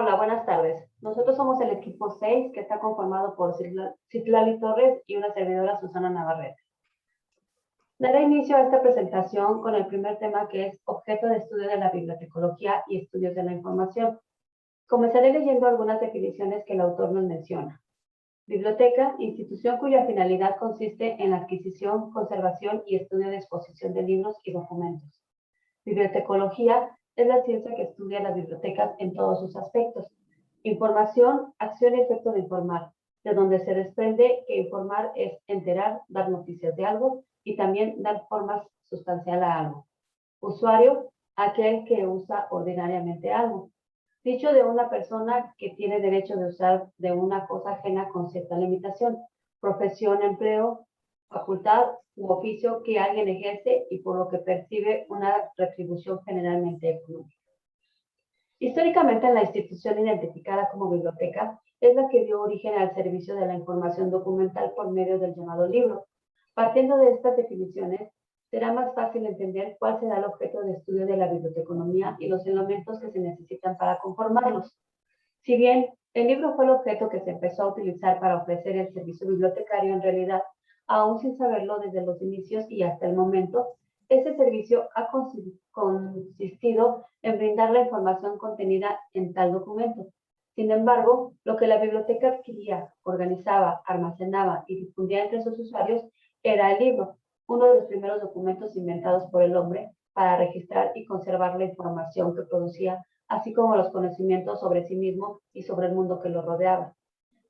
Hola, buenas tardes. Nosotros somos el equipo 6 que está conformado por Citlali Torres y una servidora Susana Navarrete. Daré inicio a esta presentación con el primer tema que es objeto de estudio de la bibliotecología y estudios de la información. Comenzaré leyendo algunas definiciones que el autor nos menciona. Biblioteca, institución cuya finalidad consiste en la adquisición, conservación y estudio de exposición de libros y documentos. Bibliotecología es la ciencia que estudia las bibliotecas en todos sus aspectos. Información, acción y efecto de informar, de donde se desprende que informar es enterar, dar noticias de algo y también dar forma sustancial a algo. Usuario, aquel que usa ordinariamente algo. Dicho de una persona que tiene derecho de usar de una cosa ajena con cierta limitación. Profesión, empleo, facultad u oficio que alguien ejerce y por lo que percibe una retribución generalmente económica. Históricamente, la institución identificada como biblioteca es la que dio origen al servicio de la información documental por medio del llamado libro. Partiendo de estas definiciones, será más fácil entender cuál será el objeto de estudio de la biblioteconomía y los elementos que se necesitan para conformarlos. Si bien el libro fue el objeto que se empezó a utilizar para ofrecer el servicio bibliotecario, en realidad, aún sin saberlo desde los inicios y hasta el momento, ese servicio ha consistido en brindar la información contenida en tal documento. Sin embargo, lo que la biblioteca adquiría, organizaba, almacenaba y difundía entre sus usuarios era el libro, uno de los primeros documentos inventados por el hombre para registrar y conservar la información que producía, así como los conocimientos sobre sí mismo y sobre el mundo que lo rodeaba.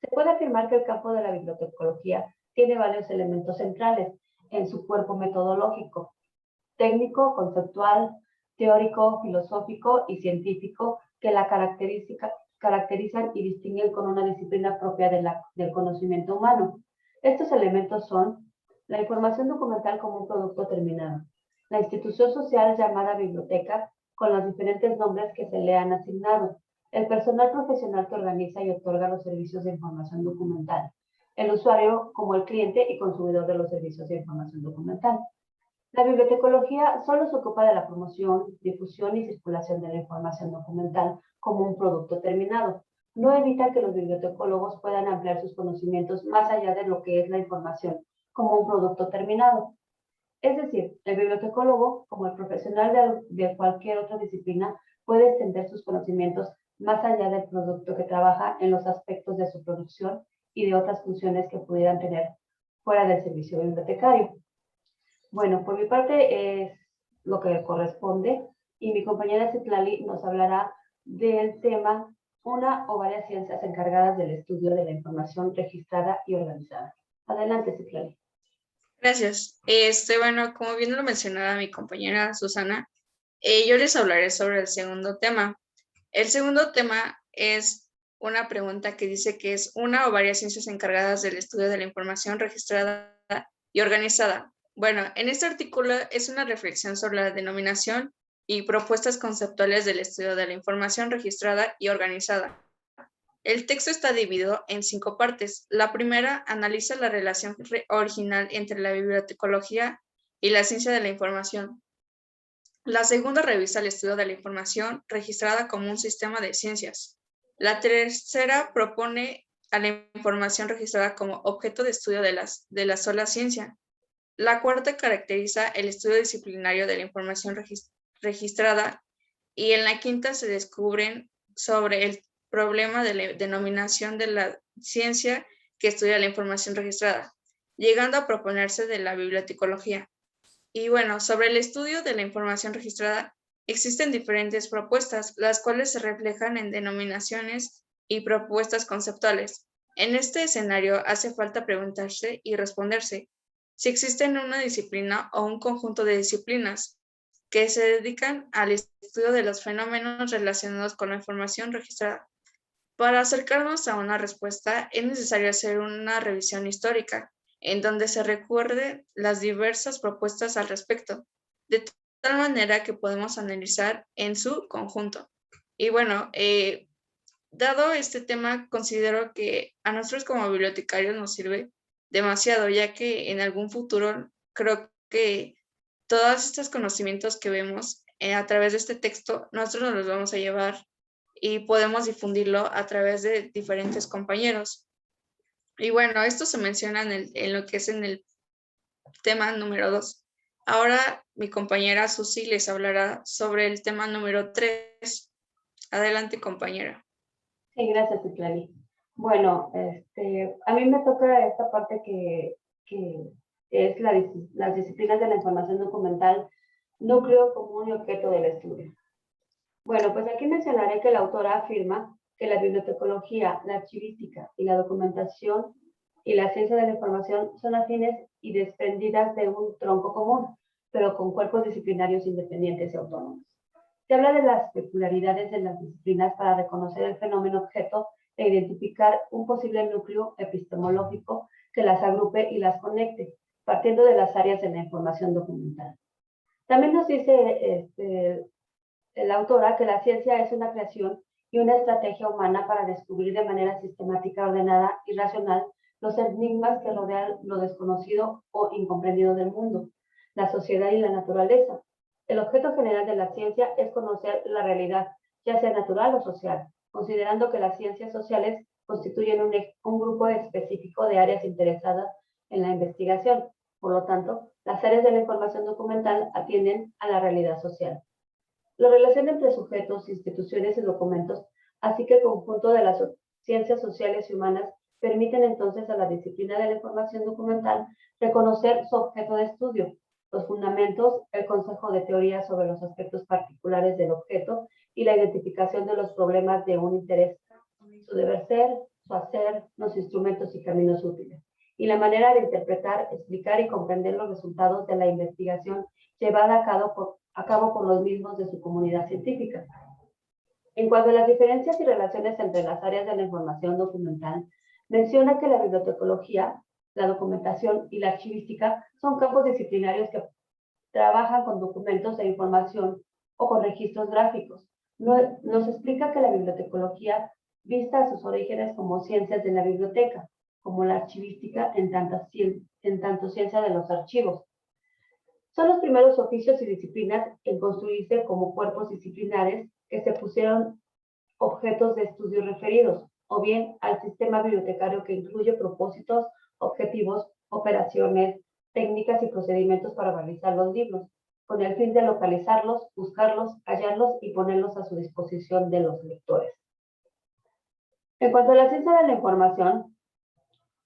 Se puede afirmar que el campo de la bibliotecología tiene varios elementos centrales en su cuerpo metodológico: técnico, conceptual, teórico, filosófico y científico, que la caracterizan y distinguen con una disciplina propia del conocimiento humano. Estos elementos son la información documental como un producto terminado, la institución social llamada biblioteca, con los diferentes nombres que se le han asignado, el personal profesional que organiza y otorga los servicios de información documental, el usuario como el cliente y consumidor de los servicios de información documental. La bibliotecología solo se ocupa de la promoción, difusión y circulación de la información documental como un producto terminado. No evita que los bibliotecólogos puedan ampliar sus conocimientos más allá de lo que es la información como un producto terminado. Es decir, el bibliotecólogo, como el profesional de cualquier otra disciplina, puede extender sus conocimientos más allá del producto que trabaja en los aspectos de su producción y de otras funciones que pudieran tener fuera del servicio bibliotecario. Bueno, por mi parte es lo que corresponde y mi compañera Citlali nos hablará del tema una o varias ciencias encargadas del estudio de la información registrada y organizada. Adelante, Citlali. Gracias. Bueno, como bien lo mencionaba mi compañera Susana, yo les hablaré sobre el segundo tema. El segundo tema es una pregunta que dice que es una o varias ciencias encargadas del estudio de la información registrada y organizada. Bueno, en este artículo es una reflexión sobre la denominación y propuestas conceptuales del estudio de la información registrada y organizada. El texto está dividido en 5 partes. La primera analiza la relación original entre la bibliotecología y la ciencia de la información. La segunda revisa el estudio de la información registrada como un sistema de ciencias. La tercera propone a la información registrada como objeto de estudio de la sola ciencia. La cuarta caracteriza el estudio disciplinario de la información registrada, y en la quinta se descubren sobre el problema de la denominación de la ciencia que estudia la información registrada, llegando a proponerse de la bibliotecología. Y bueno, sobre el estudio de la información registrada, existen diferentes propuestas, las cuales se reflejan en denominaciones y propuestas conceptuales. En este escenario hace falta preguntarse y responderse si existe una disciplina o un conjunto de disciplinas que se dedican al estudio de los fenómenos relacionados con la información registrada. Para acercarnos a una respuesta es necesario hacer una revisión histórica, en donde se recuerden las diversas propuestas al respecto, de tal manera que podemos analizar en su conjunto. Y bueno, dado este tema, considero que a nosotros como bibliotecarios nos sirve demasiado, ya que en algún futuro creo que todos estos conocimientos que vemos a través de este texto, nosotros nos los vamos a llevar y podemos difundirlo a través de diferentes compañeros. Y bueno, esto se menciona en lo que es en el tema número 2. Ahora mi compañera Susi les hablará sobre el tema número 3. Adelante, compañera. Sí, gracias, Citlali. Bueno, a mí me toca esta parte que es las disciplinas de la información documental, núcleo común y objeto del estudio. Bueno, pues aquí mencionaré que la autora afirma que la bibliotecología, la archivística y la documentación y la ciencia de la información son afines y desprendidas de un tronco común, pero con cuerpos disciplinarios independientes y autónomos. Se habla de las peculiaridades de las disciplinas para reconocer el fenómeno objeto e identificar un posible núcleo epistemológico que las agrupe y las conecte, partiendo de las áreas de la información documental. También nos dice la autora que la ciencia es una creación y una estrategia humana para descubrir de manera sistemática, ordenada y racional los enigmas que rodean lo desconocido o incomprendido del mundo, la sociedad y la naturaleza. El objeto general de la ciencia es conocer la realidad, ya sea natural o social, considerando que las ciencias sociales constituyen un grupo específico de áreas interesadas en la investigación. Por lo tanto, las áreas de la información documental atienden a la realidad social. La relación entre sujetos, instituciones y documentos, así que el conjunto de las ciencias sociales y humanas, permiten entonces a la disciplina de la información documental reconocer su objeto de estudio, los fundamentos, el consejo de teoría sobre los aspectos particulares del objeto y la identificación de los problemas de un interés, su deber ser, su hacer, los instrumentos y caminos útiles, y la manera de interpretar, explicar y comprender los resultados de la investigación llevada a cabo por los mismos de su comunidad científica. En cuanto a las diferencias y relaciones entre las áreas de la información documental, menciona que la bibliotecología, la documentación y la archivística son campos disciplinarios que trabajan con documentos e información o con registros gráficos. Nos explica que la bibliotecología vista a sus orígenes como ciencias de la biblioteca, como la archivística en tanto ciencia de los archivos. Son los primeros oficios y disciplinas en construirse como cuerpos disciplinares que se pusieron objetos de estudio referidos, o bien al sistema bibliotecario que incluye propósitos, objetivos, operaciones, técnicas y procedimientos para realizar los libros, con el fin de localizarlos, buscarlos, hallarlos y ponerlos a su disposición de los lectores. En cuanto a la ciencia de la información,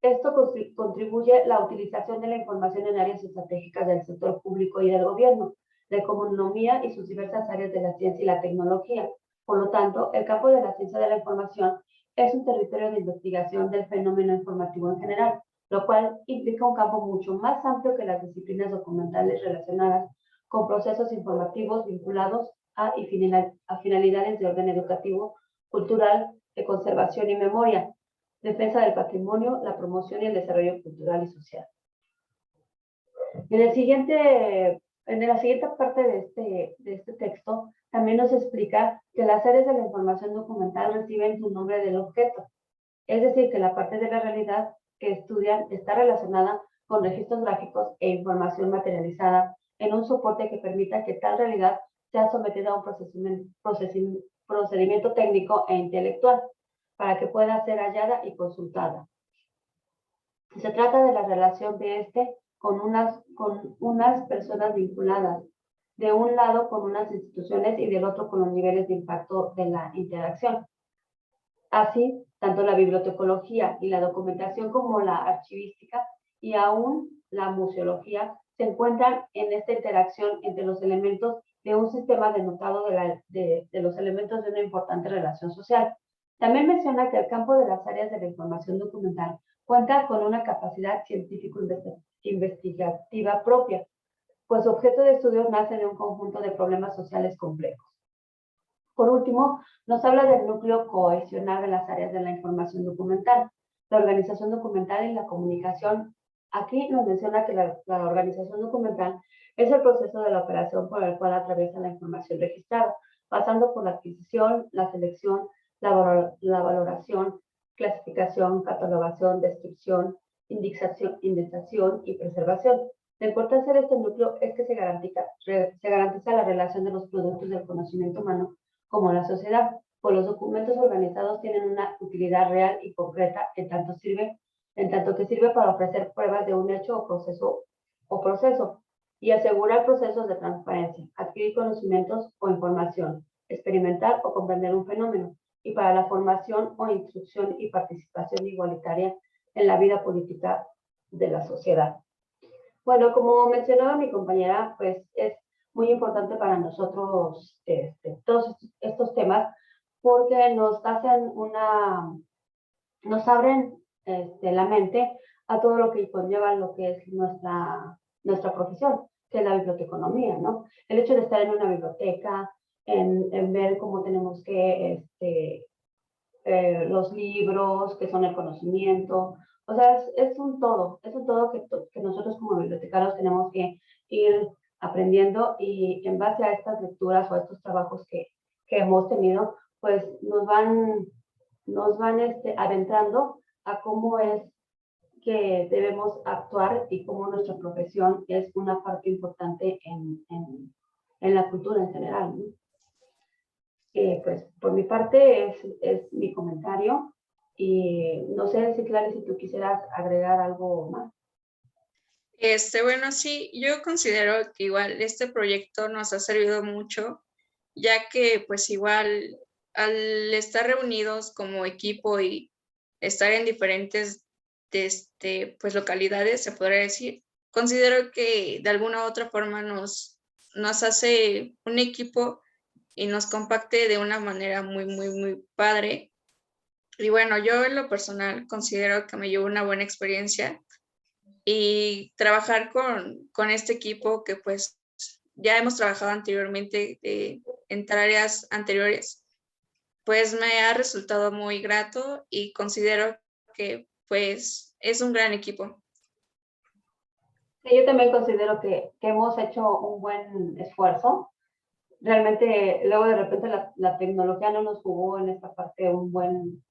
esto contribuye la utilización de la información en áreas estratégicas del sector público y del gobierno, la economía y sus diversas áreas de la ciencia y la tecnología. Por lo tanto, el campo de la ciencia de la información es un territorio de investigación del fenómeno informativo en general, lo cual implica un campo mucho más amplio que las disciplinas documentales relacionadas con procesos informativos vinculados a finalidades de orden educativo, cultural, de conservación y memoria, defensa del patrimonio, la promoción y el desarrollo cultural y social. En la siguiente parte de este texto, también nos explica que las áreas de la información documental reciben su nombre del objeto, es decir, que la parte de la realidad que estudian está relacionada con registros gráficos e información materializada en un soporte que permita que tal realidad sea sometida a un procedimiento técnico e intelectual para que pueda ser hallada y consultada. Se trata de la relación de con unas personas vinculadas, de un lado con unas instituciones y del otro con los niveles de impacto de la interacción. Así, tanto la bibliotecología y la documentación como la archivística y aún la museología se encuentran en esta interacción entre los elementos de un sistema denotado de los elementos de una importante relación social. También menciona que el campo de las áreas de la información documental cuenta con una capacidad científico-investigativa propia, pues su objeto de estudio nace de un conjunto de problemas sociales complejos. Por último, nos habla del núcleo cohesional de las áreas de la información documental, la organización documental y la comunicación. Aquí nos menciona que la organización documental es el proceso de la operación por el cual atraviesa la información registrada, pasando por la adquisición, la selección, la valoración, clasificación, catalogación, descripción, indexación y preservación. La importancia de este núcleo es que se garantiza la relación de los productos del conocimiento humano como la sociedad, pues los documentos organizados tienen una utilidad real y concreta en tanto que sirve para ofrecer pruebas de un hecho o proceso y asegurar procesos de transparencia, adquirir conocimientos o información, experimentar o comprender un fenómeno, y para la formación o instrucción y participación igualitaria en la vida política de la sociedad. Bueno, como mencionaba mi compañera, pues es muy importante para nosotros todos estos temas porque nos abren la mente a todo lo que conlleva lo que es nuestra profesión, que es la biblioteconomía, ¿no? El hecho de estar en una biblioteca, en ver cómo tenemos que, los libros, que son el conocimiento, o sea, es un todo que nosotros como bibliotecarios tenemos que ir aprendiendo y en base a estas lecturas o a estos trabajos que hemos tenido, pues nos van adentrando a cómo es que debemos actuar y cómo nuestra profesión es una parte importante en la cultura en general, ¿no? Pues por mi parte es mi comentario y no sé, Citlali, si tú quisieras agregar algo más. Bueno, sí, yo considero que igual este proyecto nos ha servido mucho, ya que pues igual al estar reunidos como equipo y estar en diferentes pues localidades, se podría decir, considero que de alguna u otra forma nos hace un equipo y nos compacte de una manera muy padre. Y bueno, yo en lo personal considero que me llevo una buena experiencia y trabajar con este equipo que pues ya hemos trabajado anteriormente en tareas anteriores, pues me ha resultado muy grato y considero que pues es un gran equipo. Sí, yo también considero que hemos hecho un buen esfuerzo. Realmente, luego de repente la tecnología no nos jugó en esta parte un buen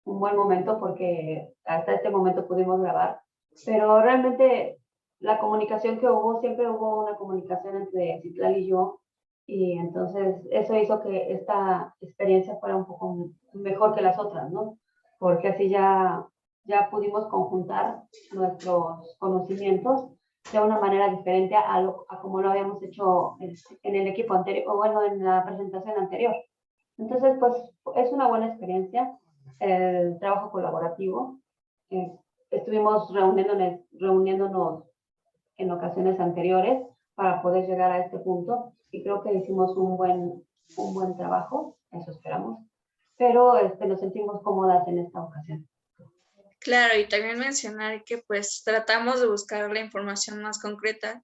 momento porque hasta este momento pudimos grabar, pero realmente la comunicación que hubo, siempre hubo una comunicación entre Citlali y yo, y entonces eso hizo que esta experiencia fuera un poco mejor que las otras, ¿no? Porque así ya pudimos conjuntar nuestros conocimientos de una manera diferente a como lo habíamos hecho en el equipo anterior, o bueno, en la presentación anterior. Entonces, pues es una buena experiencia el trabajo colaborativo. Estuvimos reuniéndonos en ocasiones anteriores para poder llegar a este punto y creo que hicimos un buen trabajo, eso esperamos, pero nos sentimos cómodas en esta ocasión. Claro, y también mencionar que pues tratamos de buscar la información más concreta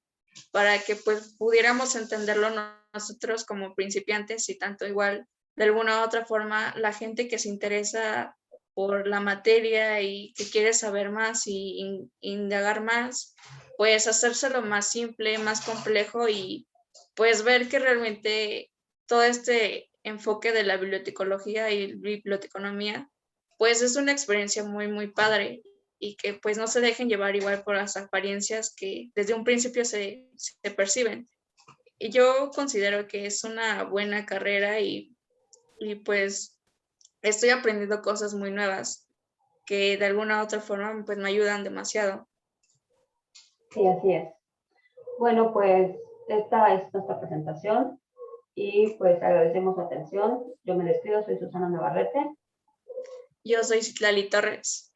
para que pues pudiéramos entenderlo nosotros como principiantes y tanto igual de alguna u otra forma la gente que se interesa por la materia y que quiere saber más y indagar más, pues hacérselo más simple, más complejo y pues ver que realmente todo este enfoque de la bibliotecología y biblioteconomía pues es una experiencia muy padre y que pues no se dejen llevar igual por las apariencias que desde un principio se perciben. Y yo considero que es una buena carrera y pues estoy aprendiendo cosas muy nuevas que de alguna u otra forma pues me ayudan demasiado. Sí, así es. Bueno, pues esta es nuestra presentación y pues agradecemos su atención. Yo me despido, soy Susana Navarrete. Yo soy Citlali Torres.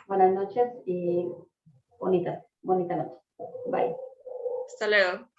Buenas noches y bonita noche. Bye. Hasta luego.